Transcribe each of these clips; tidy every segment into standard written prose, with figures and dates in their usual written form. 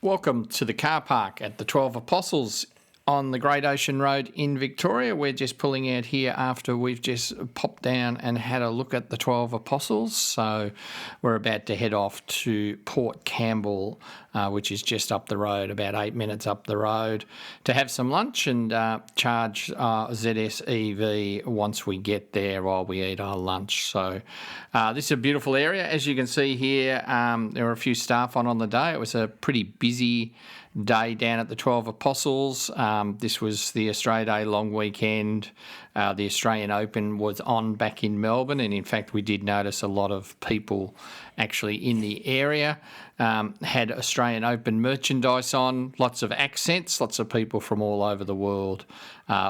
Welcome to the car park at the 12 Apostles on the Great Ocean Road in Victoria. We're just pulling out here after we've just popped down and had a look at the 12 Apostles. So we're about to head off to Port Campbell, which is just up the road, about 8 minutes up the road, to have some lunch and charge ZS EV once we get there while we eat our lunch. So this is a beautiful area. As you can see here, there were a few staff on the day. It was a pretty busy day down at the 12 Apostles. This was the Australia Day long weekend. The Australian Open was on back in Melbourne, and in fact we did notice a lot of people actually in the area. Had Australian Open merchandise on, lots of accents, lots of people from all over the world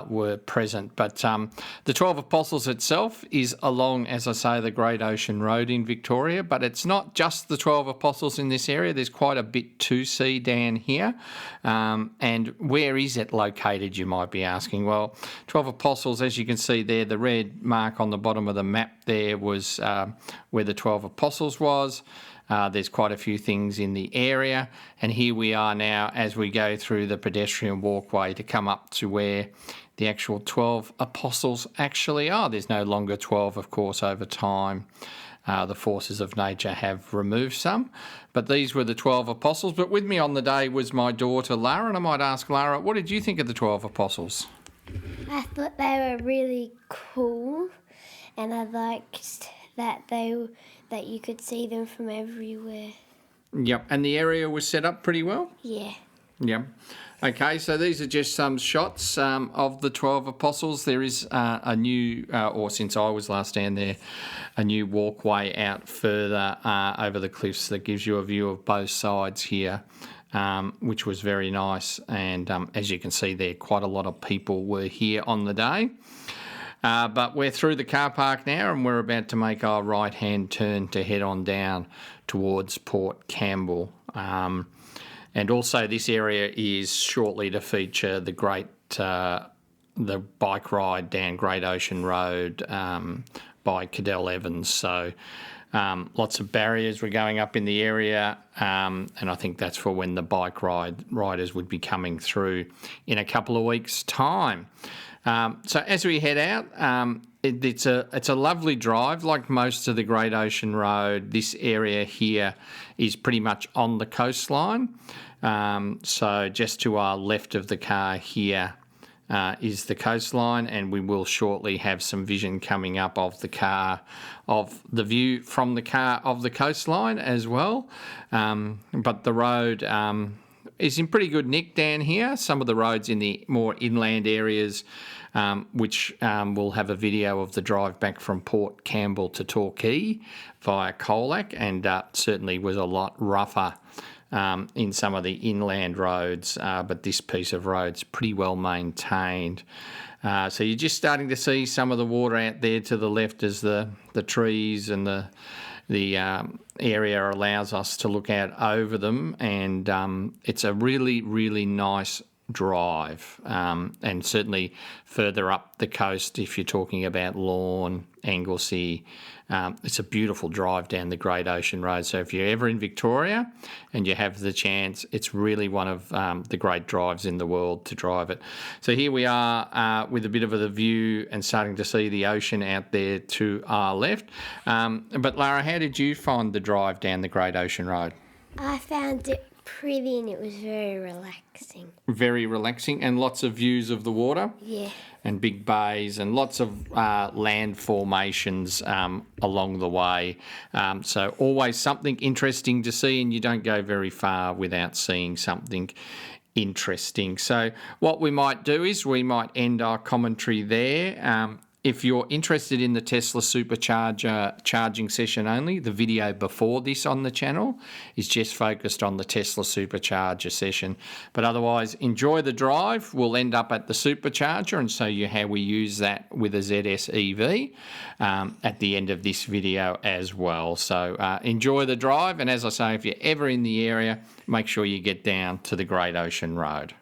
were present. But the 12 Apostles itself is along, as I say, the Great Ocean Road in Victoria, but it's not just the 12 Apostles in this area. There's quite a bit to see down here. And where is it located, you might be asking? Well, 12 Apostles, as you can see there, the red mark on the bottom of the map there was where the 12 Apostles was. There's quite a few things in the area, and here we are now as we go through the pedestrian walkway to come up to where the actual 12 Apostles actually are. There's no longer 12, of course, over time. The forces of nature have removed some, but these were the 12 Apostles. But with me on the day was my daughter Lara, and I might ask Lara, what did you think of the 12 Apostles? I thought they were really cool, and I liked that you could see them from everywhere. Yep, and the area was set up pretty well? Yeah. Yep. Okay, so these are just some shots of the 12 Apostles. There is a new, or since I was last down there, a new walkway out further over the cliffs that gives you a view of both sides here, which was very nice. And as you can see there, quite a lot of people were here on the day. But we're through the car park now, and we're about to make our right-hand turn to head on down towards Port Campbell. And also this area is shortly to feature the bike ride down Great Ocean Road by Cadell Evans. So lots of barriers were going up in the area, and I think that's for when the bike riders would be coming through in a couple of weeks' time. So as we head out, it's a lovely drive. Like most of the Great Ocean Road, this area here is pretty much on the coastline. So just to our left of the car here is the coastline, and we will shortly have some vision coming up of the view from the car of the coastline as well. But the road is in pretty good nick down here. Some of the roads in the more inland areas, which we'll have a video of the drive back from Port Campbell to Torquay via Colac, and certainly was a lot rougher in some of the inland roads, but this piece of road's pretty well maintained. So you're just starting to see some of the water out there to the left as the trees and the area allows us to look out over them, and it's a really, really nice drive, and certainly further up the coast if you're talking about Lorne, Anglesey. It's a beautiful drive down the Great Ocean Road. So if you're ever in Victoria and you have the chance, it's really one of the great drives in the world to drive it. So here we are with a bit of a view and starting to see the ocean out there to our left. But Lara, how did you find the drive down the Great Ocean Road? I found it pretty, and it was very relaxing. Very relaxing, and lots of views of the water? Yeah. And big bays and lots of land formations along the way. So always something interesting to see, and you don't go very far without seeing something interesting. So what we might do is we might end our commentary there. If you're interested in the Tesla SuperCharger charging session only, the video before this on the channel is just focused on the Tesla SuperCharger session. But otherwise, enjoy the drive. We'll end up at the SuperCharger and show you how we use that with a ZS EV at the end of this video as well. So enjoy the drive. And as I say, if you're ever in the area, make sure you get down to the Great Ocean Road.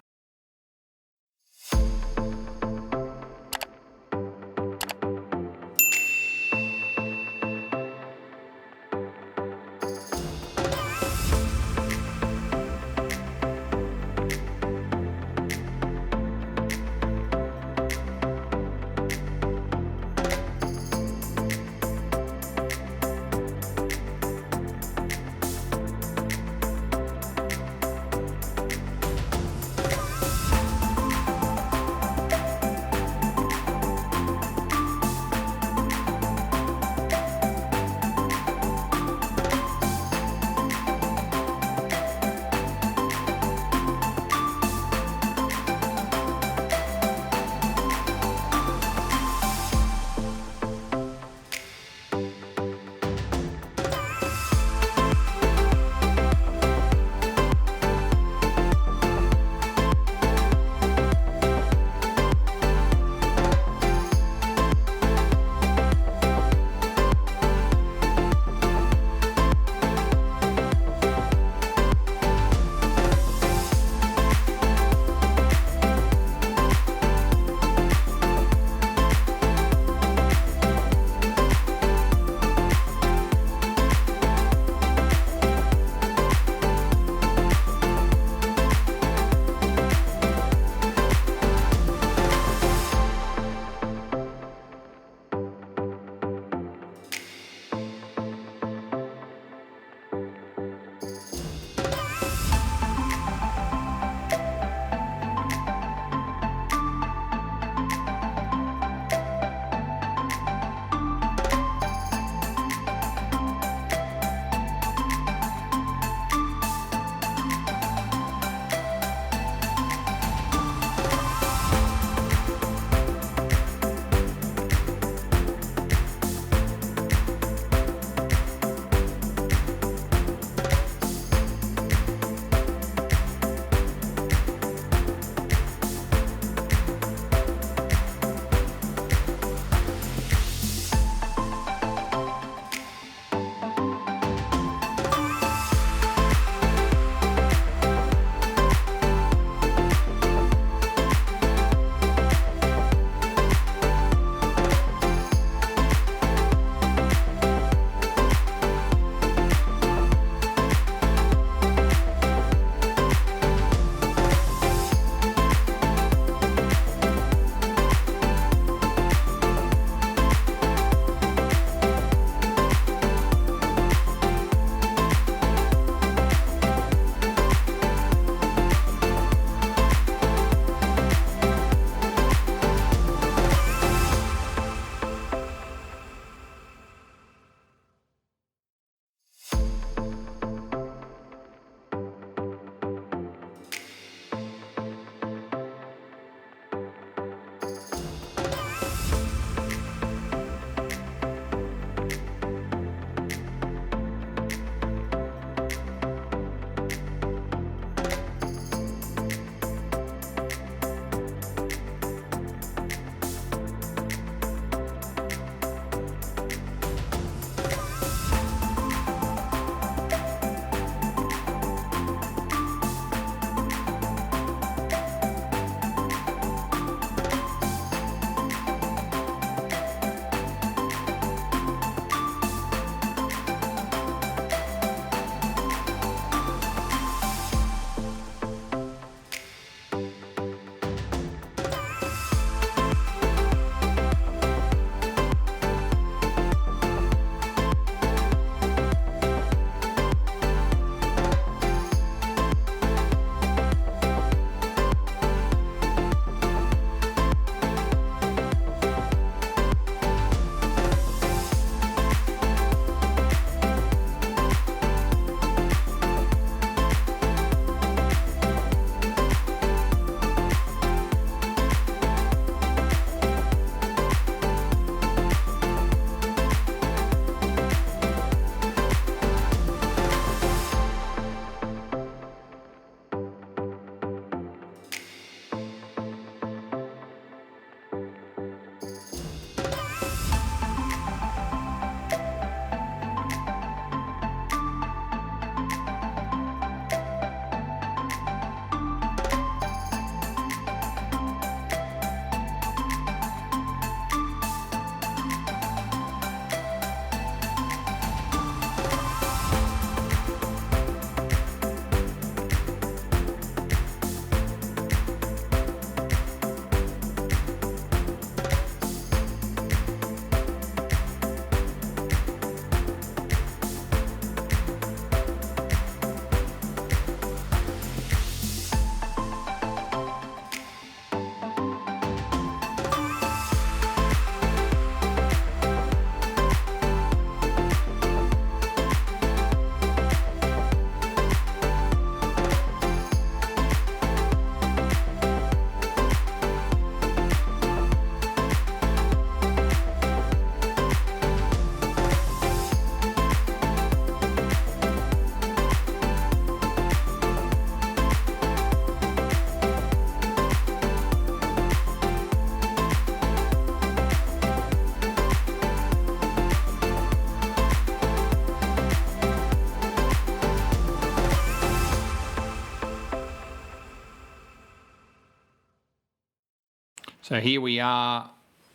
So here we are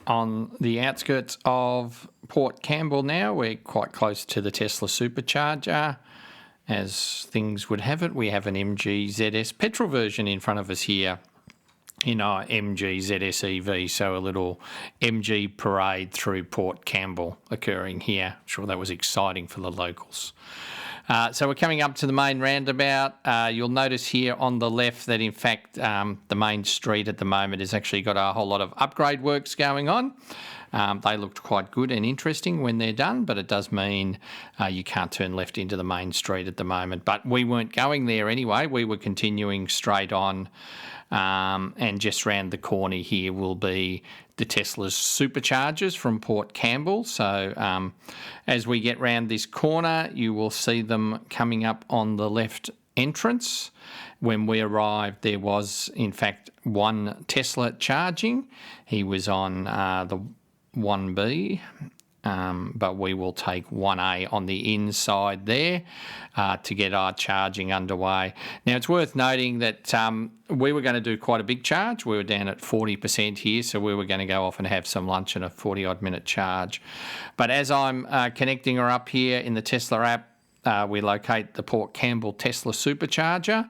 on the outskirts of Port Campbell now. We're quite close to the Tesla SuperCharger. As things would have it, we have an MG ZS petrol version in front of us here in our MG ZS EV, so a little MG parade through Port Campbell occurring here. I'm sure that was exciting for the locals. So we're coming up to the main roundabout. You'll notice here on the left that, in fact, the main street at the moment has actually got a whole lot of upgrade works going on. They looked quite good and interesting when they're done, but it does mean you can't turn left into the main street at the moment. But we weren't going there anyway. We were continuing straight on, and just round the corner here will be the Tesla SuperChargers from Port Campbell. So as we get round this corner, you will see them coming up on the left entrance. When we arrived, there was, in fact, one Tesla charging. He was on the 1B, but we will take 1A on the inside there to get our charging underway. Now, it's worth noting that we were going to do quite a big charge. We were down at 40% here, so we were going to go off and have some lunch and a 40-odd minute charge. But as I'm connecting her up here in the Tesla app, we locate the Port Campbell Tesla SuperCharger.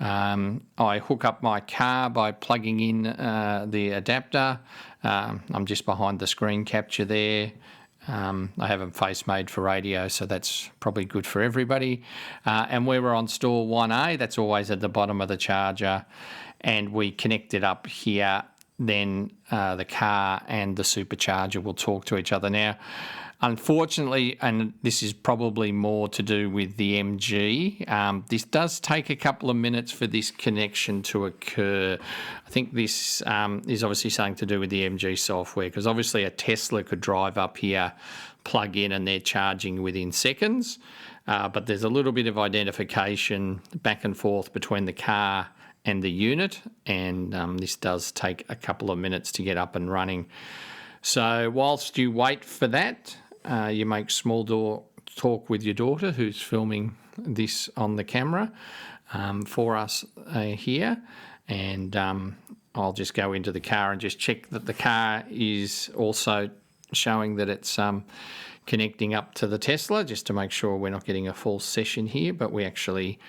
I hook up my car by plugging in the adapter. I'm just behind the screen capture there. I have them face made for radio, so that's probably good for everybody. And we were on stall 1A, that's always at the bottom of the charger, and we connected up here. Then the car and the SuperCharger will talk to each other. Now, unfortunately, and this is probably more to do with the MG, this does take a couple of minutes for this connection to occur. I think this is obviously something to do with the MG software, because obviously a Tesla could drive up here, plug in, and they're charging within seconds. But there's a little bit of identification back and forth between the car and the unit, and this does take a couple of minutes to get up and running. So whilst you wait for that, you make small talk with your daughter, who's filming this on the camera for us here, and I'll just go into the car and just check that the car is also showing that it's connecting up to the Tesla, just to make sure we're not getting a false session here, but we actually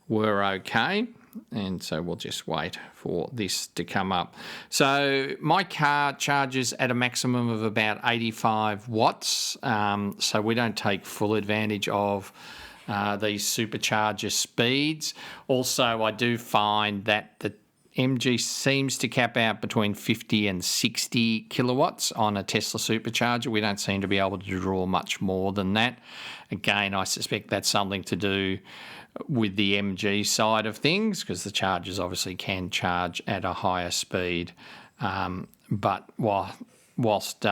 were okay. And so we'll just wait for this to come up. So my car charges at a maximum of about 85 watts. So we don't take full advantage of these supercharger speeds. Also, I do find that the MG seems to cap out between 50 and 60 kilowatts on a Tesla SuperCharger. We don't seem to be able to draw much more than that. Again, I suspect that's something to do with the MG side of things, because the chargers obviously can charge at a higher speed. But whilst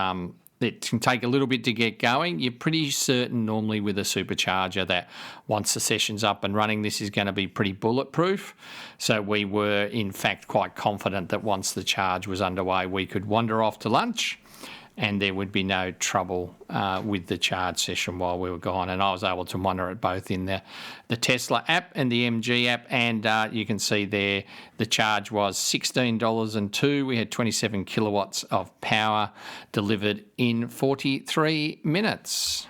it can take a little bit to get going, you're pretty certain normally with a supercharger that once the session's up and running, this is going to be pretty bulletproof. So we were, in fact, quite confident that once the charge was underway, we could wander off to lunch and there would be no trouble with the charge session while we were gone. And I was able to monitor it both in the Tesla app and the MG app, and you can see there the charge was $16.02. We had 27 kilowatts of power delivered in 43 minutes.